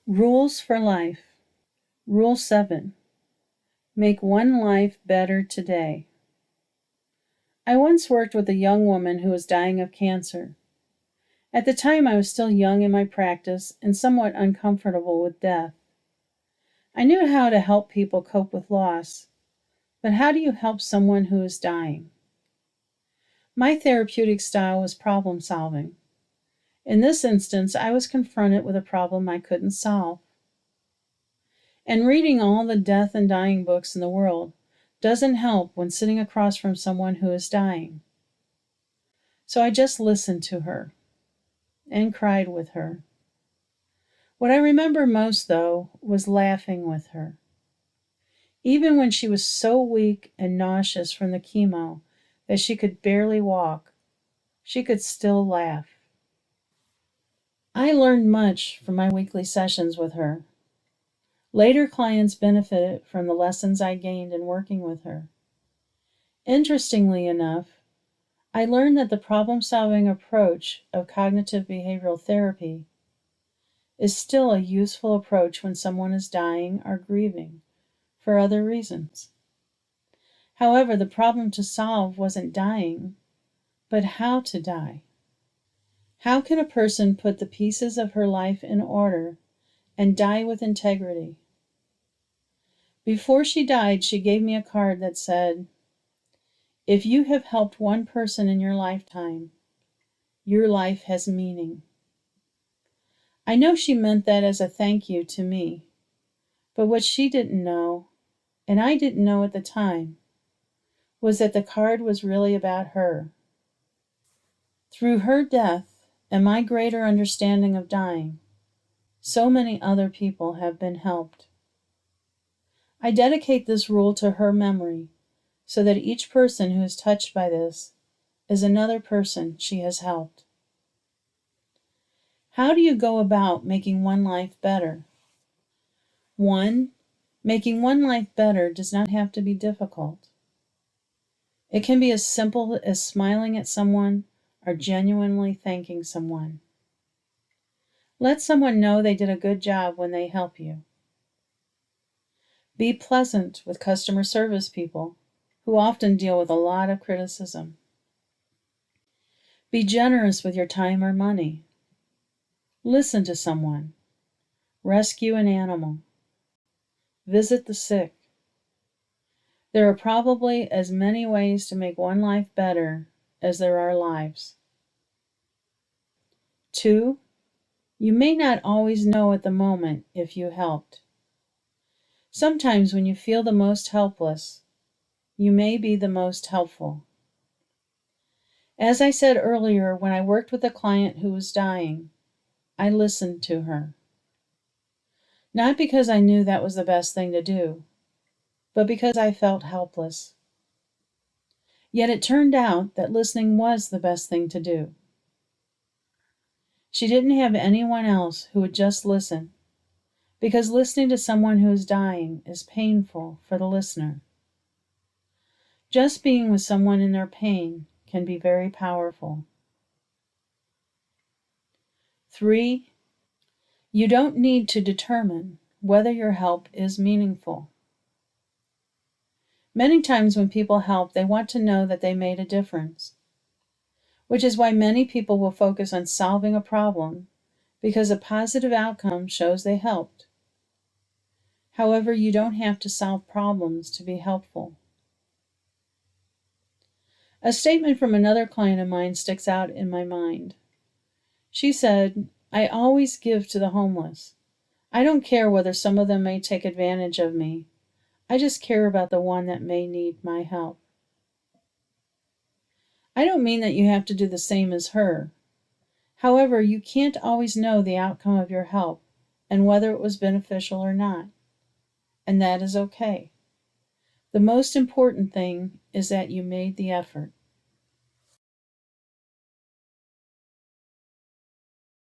Rules for life. Rule 7. Make one life better today. I once worked with a young woman who was dying of cancer. At the time, I was still young in my practice and somewhat uncomfortable with death. I knew how to help people cope with loss, but how do you help someone who is dying? My therapeutic style was problem solving. In this instance, I was confronted with a problem I couldn't solve. And reading all the death and dying books in the world doesn't help when sitting across from someone who is dying. So I just listened to her and cried with her. What I remember most, though, was laughing with her. Even when she was so weak and nauseous from the chemo that she could barely walk, she could still laugh. I learned much from my weekly sessions with her. Later clients benefited from the lessons I gained in working with her. Interestingly enough, I learned that the problem-solving approach of cognitive behavioral therapy is still a useful approach when someone is dying or grieving for other reasons. However, the problem to solve wasn't dying, but how to die. How can a person put the pieces of her life in order and die with integrity? Before she died, she gave me a card that said, "If you have helped one person in your lifetime, your life has meaning." I know she meant that as a thank you to me, but what she didn't know, and I didn't know at the time, was that the card was really about her. Through her death and my greater understanding of dying, so many other people have been helped. I dedicate this rule to her memory so that each person who is touched by this is another person she has helped. How do you go about making one life better? 1. Making one life better does not have to be difficult. It can be as simple as smiling at someone or genuinely thanking someone. Let someone know they did a good job when they help you. Be pleasant with customer service people who often deal with a lot of criticism. Be generous with your time or money. Listen to someone. Rescue an animal. Visit the sick. There are probably as many ways to make one life better as there are lives. 2. You may not always know at the moment if you helped. Sometimes when you feel the most helpless, you may be the most helpful. As I said earlier, when I worked with a client who was dying, I listened to her. Not because I knew that was the best thing to do, but because I felt helpless. Yet it turned out that listening was the best thing to do. She didn't have anyone else who would just listen, because listening to someone who is dying is painful for the listener. Just being with someone in their pain can be very powerful. 3. You don't need to determine whether your help is meaningful. Many times when people help, they want to know that they made a difference, which is why many people will focus on solving a problem because a positive outcome shows they helped. However, you don't have to solve problems to be helpful. A statement from another client of mine sticks out in my mind. She said, "I always give to the homeless. I don't care whether some of them may take advantage of me. I just care about the one that may need my help." I don't mean that you have to do the same as her. However, you can't always know the outcome of your help and whether it was beneficial or not, and that is okay. The most important thing is that you made the effort.